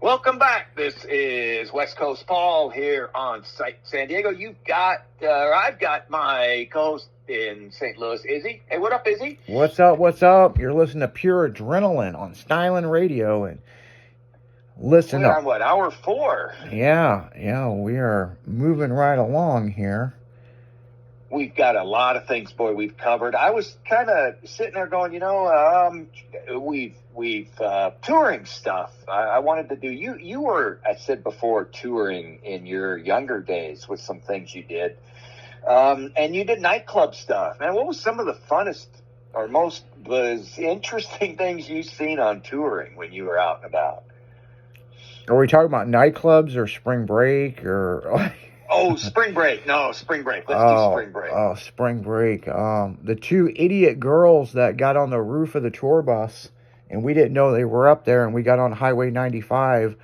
Welcome back. This is West Coast Paul here on site San Diego. I've got my co-host in St. Louis, Izzy. Hey, what up, Izzy? What's up? What's up? You're listening to Pure Adrenaline on Stylin' Radio, and listen We're up. on what, hour 4? Yeah, we are moving right along here. We've got a lot of things, boy, we've covered. I was kind of sitting there going, we've touring stuff. I wanted to do, you were, I said before, touring in your younger days with some things you did. And you did nightclub stuff. Man, what was some of the funnest or most interesting things you've seen on touring when you were out and about? Are we talking about nightclubs or spring break or... Oh, spring break. No, spring break. Let's do spring break. Oh, spring break. The two idiot girls that got on the roof of the tour bus, and we didn't know they were up there, and we got on Highway 95,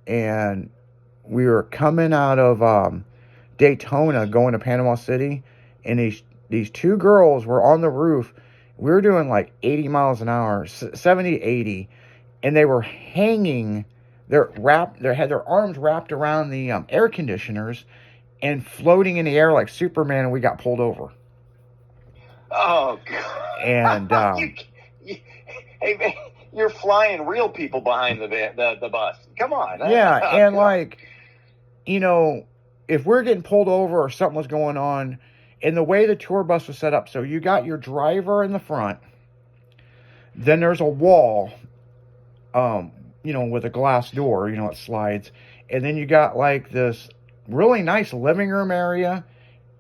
and we were coming out of Daytona going to Panama City, and these two girls were on the roof. We were doing like 80 miles an hour, 70, 80, and they were hanging. They had their arms wrapped around the air conditioners and floating in the air like Superman, and we got pulled over. Oh, God. And hey, man, you're flying real people behind the bus. Come on. Yeah, and like, if we're getting pulled over or something was going on, and the way the tour bus was set up, so you got your driver in the front, then there's a wall, with a glass door, it slides. And then you got like this really nice living room area.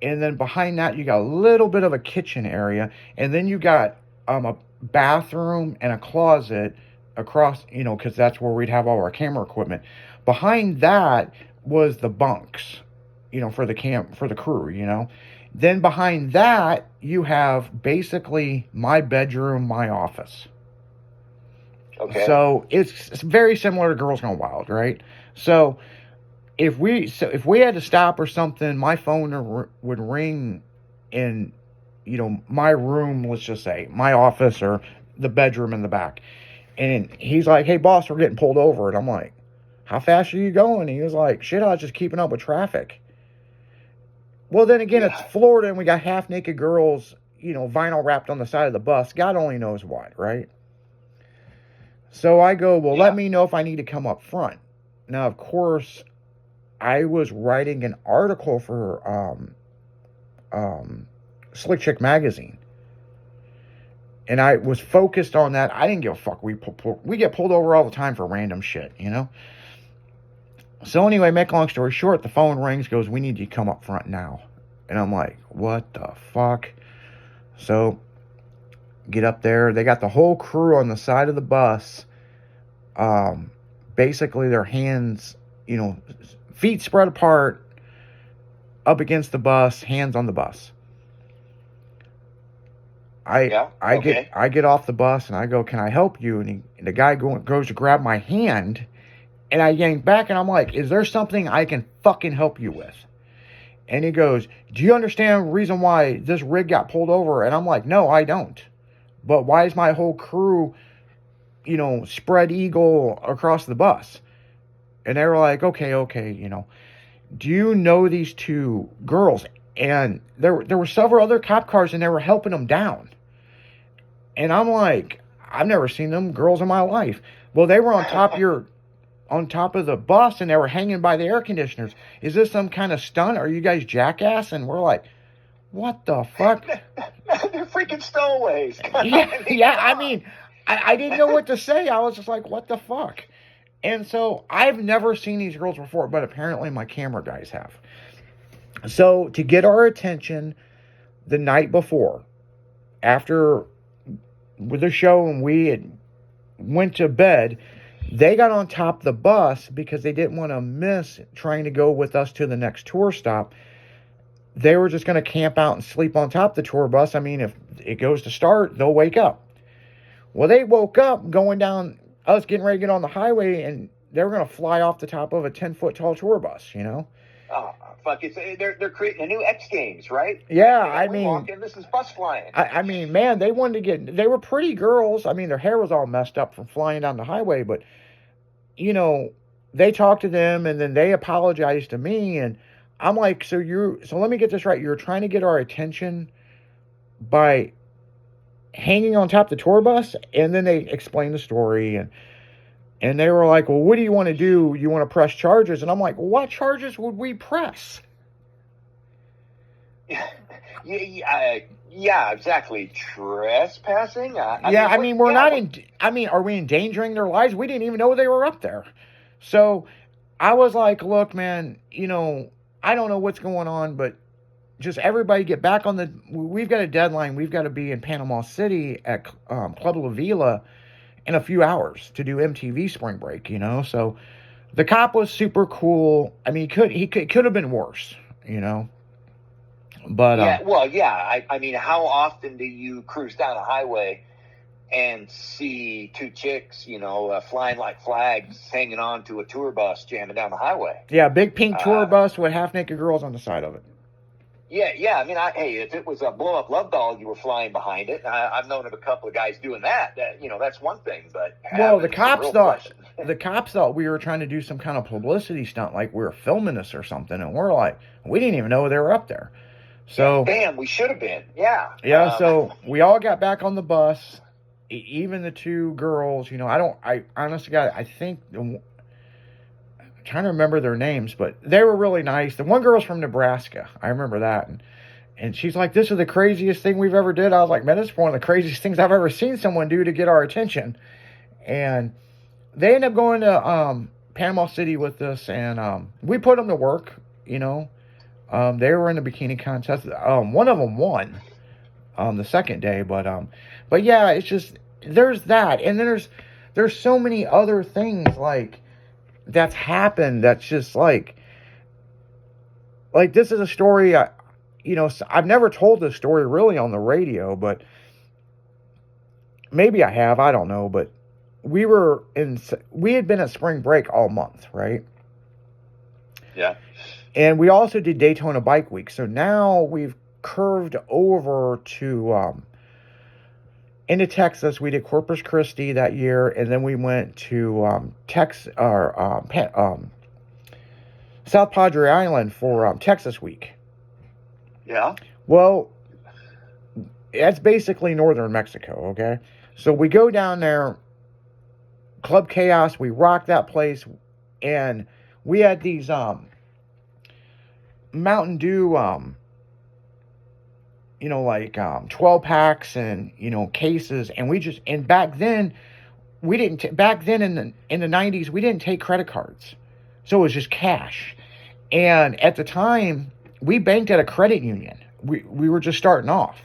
And then behind that, you got a little bit of a kitchen area. And then you got a bathroom and a closet across, because that's where we'd have all our camera equipment. Behind that was the bunks, for the crew, Then behind that, you have basically my bedroom, my office. Okay. So it's very similar to Girls Gone Wild, right? So if we had to stop or something, my phone would ring in, my room, let's just say, my office or the bedroom in the back. And he's like, "Hey, boss, we're getting pulled over." And I'm like, "How fast are you going?" And he was like, "Shit, I was just keeping up with traffic." Well, then again, It's Florida, and we got half-naked girls, vinyl wrapped on the side of the bus. God only knows what, right? So I go, let me know if I need to come up front. Now, of course, I was writing an article for Slick Chick magazine. And I was focused on that. I didn't give a fuck. We get pulled over all the time for random shit, So anyway, make a long story short, the phone rings, goes, "We need you to come up front now." And I'm like, what the fuck? So get up there. They got the whole crew on the side of the bus. Basically their hands, feet spread apart, up against the bus, hands on the bus. I get off the bus and I go, "Can I help you?" And the guy goes to grab my hand, and I yank back and I'm like, "Is there something I can fucking help you with?" And he goes, "Do you understand the reason why this rig got pulled over?" And I'm like, "No, I don't. But why is my whole crew, spread eagle across the bus?" And they were like, okay, "Do you know these two girls?" And there were several other cop cars, and they were helping them down. And I'm like, I've never seen them girls in my life. Well, they were on top of the bus, and they were hanging by the air conditioners. Is this some kind of stunt? Are you guys jackass? And we're like, what the fuck? They're freaking stowaways. I mean, I didn't know what to say. I was just like, what the fuck? And so I've never seen these girls before, but apparently my camera guys have. So to get our attention the night before, after with the show and we had went to bed, they got on top of the bus because they didn't want to miss trying to go with us to the next tour stop. They were just going to camp out and sleep on top of the tour bus. I mean, if it goes to start, they'll wake up. Well, they woke up going down, us getting ready to get on the highway, and they were going to fly off the top of a 10-foot tall tour bus, Oh, fuck. They're creating a new X Games, right? Yeah, this is bus flying. I mean, man, they wanted to they were pretty girls. I mean, their hair was all messed up from flying down the highway, but you know, they talked to them and then they apologized to me. And I'm like, so let me get this right. You're trying to get our attention by hanging on top of the tour bus? And then they explained the story, and they were like, well, what do you want to do? You want to press charges? And I'm like, well, what charges would we press? Yeah, exactly. Trespassing? I mean, we're not in. I mean, are we endangering their lives? We didn't even know they were up there. So I was like, look, man, you know, I don't know what's going on, but just everybody get back on the. We've got a deadline. We've got to be in Panama City at Club La Vila in a few hours to do MTV Spring Break, you know. So the cop was super cool. I mean, he could have been worse, you know. But I mean, how often do you cruise down a highway and see two chicks, you know, flying like flags, hanging on to a tour bus, jamming down the highway? Yeah, big pink tour bus with half-naked girls on the side of it. Yeah. I mean, hey, if it was a blow-up love doll, you were flying behind it. I've known of a couple of guys doing that. You know, that's one thing. But the cops thought we were trying to do some kind of publicity stunt, like we were filming this or something, and we're like, we didn't even know they were up there. So damn, we should have been. Yeah. Yeah. So we all got back on the bus, even the two girls. You know, I honestly got. I think. I'm trying to remember their names, but they were really nice. The one girl's from Nebraska. I remember that. And she's like, this is the craziest thing we've ever did. I was like, man, this is one of the craziest things I've ever seen someone do to get our attention. And they ended up going to Panama City with us, and we put them to work, you know. They were in the bikini contest. One of them won the second day, but yeah, it's just, there's that. And then there's so many other things like that's happened that's just like this is a story I've never told this story really on the radio, but maybe I have, I don't know. But we had been at spring break all month, right? Yeah. And we also did Daytona Bike Week. So now we've curved over to into Texas. We did Corpus Christi that year, and then we went to South Padre Island for Texas Week. Yeah. Well, that's basically northern Mexico, okay? So we go down there, Club Chaos, we rock that place, and we had these Mountain Dew 12 packs and cases, and back then we didn't back then in the 90s we didn't take credit cards, so it was just cash. And at the time we banked at a credit union. We were just starting off.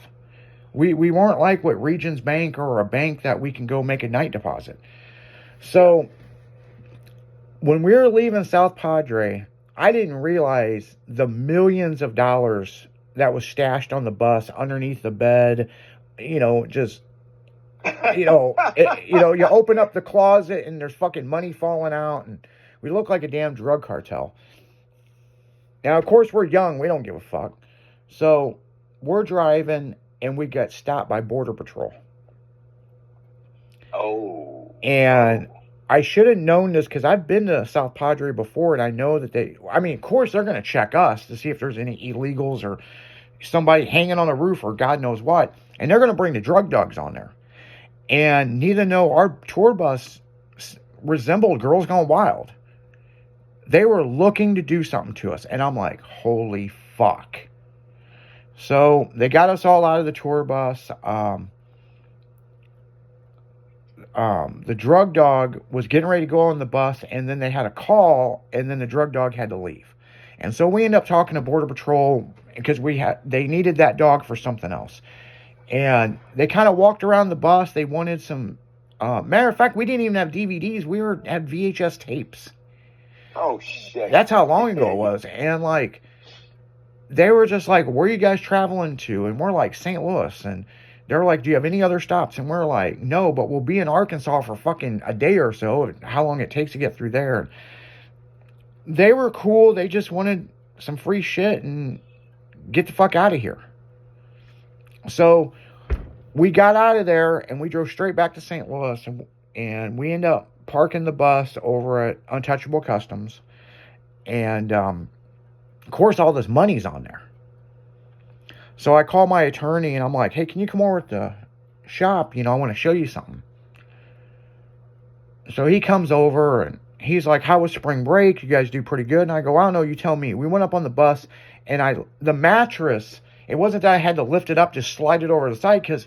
We weren't like what Regions Bank or a bank that we can go make a night deposit. So when we were leaving South Padre, I didn't realize the millions of dollars that was stashed on the bus underneath the bed. You open up the closet and there's fucking money falling out, and we look like a damn drug cartel. Now, of course, we're young. We don't give a fuck. So we're driving and we got stopped by Border Patrol. Oh. And I should have known this because I've been to South Padre before, and I know that of course, they're going to check us to see if there's any illegals or somebody hanging on the roof or God knows what. And they're going to bring the drug dogs on there. And neither know our tour bus resembled Girls Gone Wild. They were looking to do something to us. And I'm like, holy fuck. So they got us all out of the tour bus. The drug dog was getting ready to go on the bus, and then they had a call, and then the drug dog had to leave. And so we ended up talking to Border Patrol because they needed that dog for something else. And they kind of walked around the bus. They wanted some, matter of fact, we didn't even have DVDs. We had VHS tapes. Oh, shit. That's how long ago it was. And they were just like, where are you guys traveling to? And we're like, St. Louis. And they're like, do you have any other stops? And we're like, no, but we'll be in Arkansas for fucking a day or so. How long it takes to get through there. And they were cool. They just wanted some free shit and get the fuck out of here. So we got out of there and we drove straight back to St. Louis. And we ended up parking the bus over at Untouchable Customs. And, of course, all this money's on there. So I call my attorney and I'm like, hey, can you come over to the shop? I want to show you something. So he comes over and he's like, how was spring break? You guys do pretty good. And I go, I don't know, you tell me. We went up on the bus and the mattress, it wasn't that I had to lift it up, just slide it over the side, because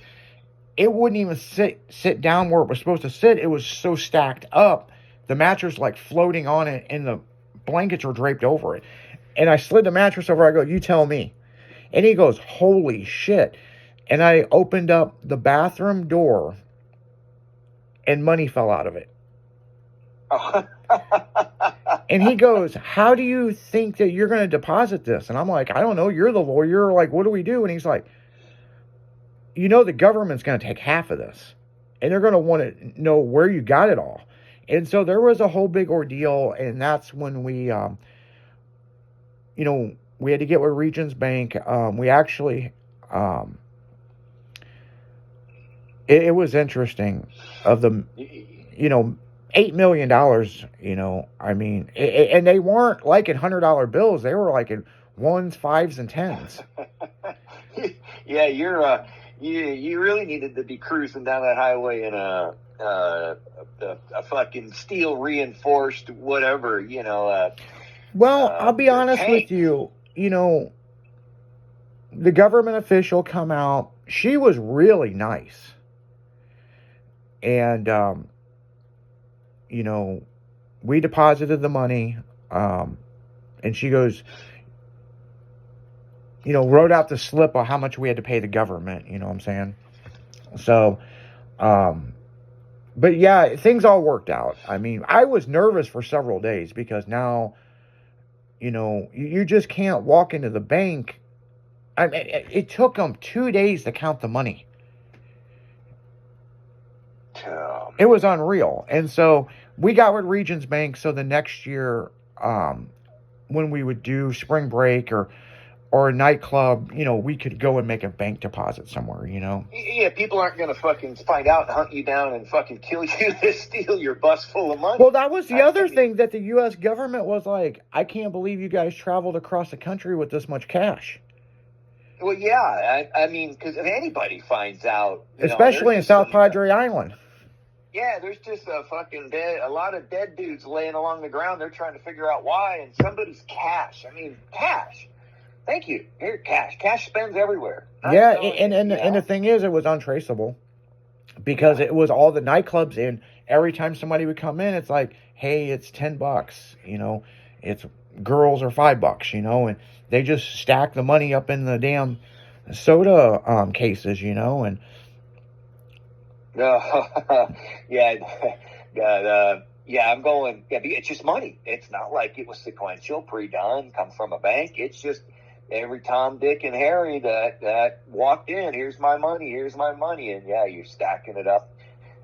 it wouldn't even sit down where it was supposed to sit. It was so stacked up. The mattress like floating on it and the blankets were draped over it. And I slid the mattress over. I go, you tell me. And he goes, holy shit. And I opened up the bathroom door and money fell out of it. And he goes, how do you think that you're going to deposit this? And I'm like, I don't know. You're the lawyer. Like, what do we do? And he's like, the government's going to take half of this. And they're going to want to know where you got it all. And so there was a whole big ordeal. And that's when we, we had to get with Regions Bank. We actually, it was interesting of the, $8 million, and they weren't like in $100 bills. They were like in ones, fives, and tens. Yeah, you really needed to be cruising down that highway in a fucking steel reinforced whatever, Well, I'll be honest with you, the government official come out. She was really nice. And, we deposited the money, and she goes, wrote out the slip of how much we had to pay the government, you know what I'm saying? So, but yeah, things all worked out. I mean, I was nervous for several days because now, you just can't walk into the bank. I mean, it took them 2 days to count the money. It was unreal. And so we got with Regions Bank. So the next year, when we would do spring break or a nightclub, we could go and make a bank deposit somewhere, Yeah, people aren't going to fucking find out and hunt you down and fucking kill you to steal your bus full of money. Well, that was the other thing that the U.S. government was like, I can't believe you guys traveled across the country with this much cash. Well, yeah, I mean, because if anybody finds out... Especially in South Padre Island. Yeah, there's just a lot of dead dudes laying along the ground. They're trying to figure out why, and somebody's cash. I mean, cash. Thank you. Here, cash. Cash spends everywhere. Yeah, and the thing is, it was untraceable because it was all the nightclubs, and every time somebody would come in, it's like, hey, it's $10, it's girls are $5, and they just stack the money up in the damn soda cases, and yeah, I'm going. Yeah, it's just money. It's not like it was sequential, pre-done, come from a bank. It's just every Tom, Dick, and Harry that walked in. Here's my money. And yeah, you're stacking it up.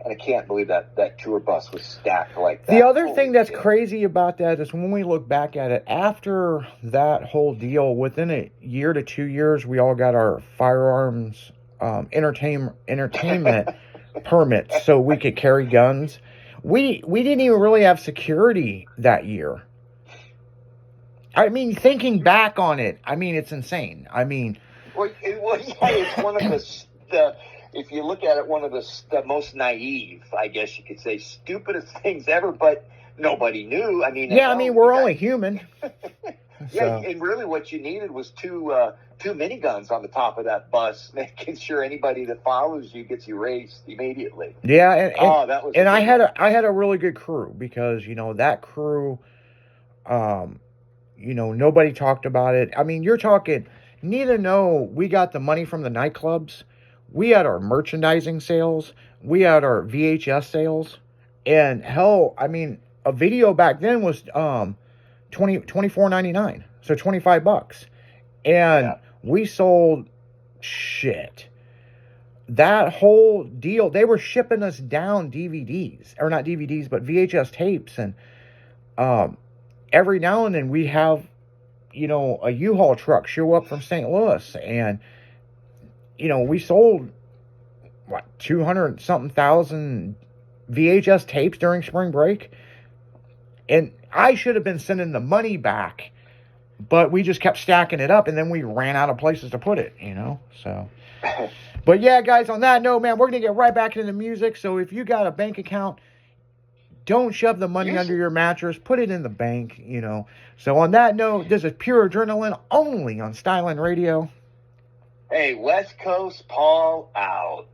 And I can't believe that tour bus was stacked like that. The other thing that's crazy about that is when we look back at it, after that whole deal, within a year to 2 years, we all got our firearms entertainment permits so we could carry guns. We didn't even really have security that year. I mean, thinking back on it, I mean, it's insane. I mean... Well, yeah, it's one of the if you look at it, one of the most naive, I guess you could say, stupidest things ever, but nobody knew. I mean... Yeah, I mean, we're only human. Yeah, and really what you needed was two miniguns on the top of that bus, making sure anybody that follows you gets erased immediately. Yeah, that was. And I had a really good crew because that crew, nobody talked about it. I mean, you're talking. We got the money from the nightclubs. We had our merchandising sales. We had our VHS sales, and hell, I mean, a video back then was $24.99, so $25, and we sold shit. That whole deal, they were shipping us down DVDs, or not DVDs, but VHS tapes, and every now and then we have, a U-Haul truck show up from St. Louis, and we sold 200 something thousand VHS tapes during spring break. And I should have been sending the money back, but we just kept stacking it up, and then we ran out of places to put it, so. But yeah, guys, on that note, man, we're going to get right back into the music. So if you got a bank account, don't shove the money under your mattress. Put it in the bank, So on that note, this is Pure Adrenaline only on Styling Radio. Hey, West Coast Paul out.